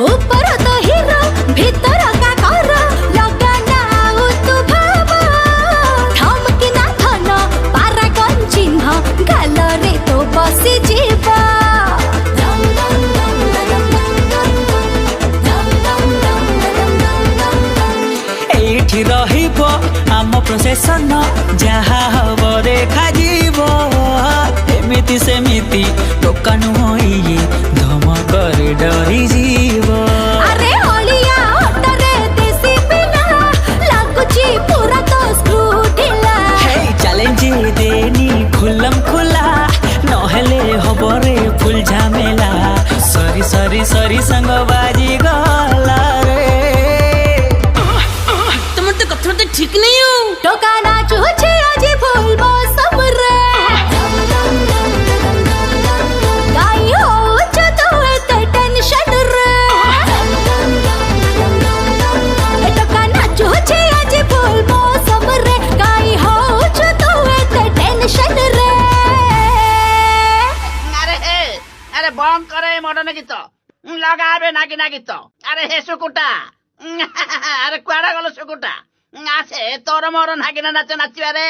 ऊपर तो हीरो भीतर का करो लगाना तू भाबो धमकी ना धन पारागन चिन्ह गालरे तो बसी जीवा एठी रहिब आम प्रोसेसन जहा हब देखा जीव एमिति सेमिति दोकान होई धमकर डरी जीव अरे होलिया ओटरे देसी पिला लागुची पूरा तो स्क्रू ढिला हे चैलेंज देनी खुलम खुला नहेले हबरे फुल झमेला सरी सरी सरी संग बाजी गला रे तुम तो कथर तो ठीक नहीं हो टोकाना चूचे आजी फूल मौसम रे गाई हो तो ते टेंशन रे टोकाना चूचे आजी फूल मौसम रे गाई हो तो ते टेंशन रे अरे बम करे मडन गीत लगाबे नाकी ना गीत अरे हे सुकुटा अरे कुआडा गलो सुकुटा आसे तोर मोर नागिना नाच नाचिबा रे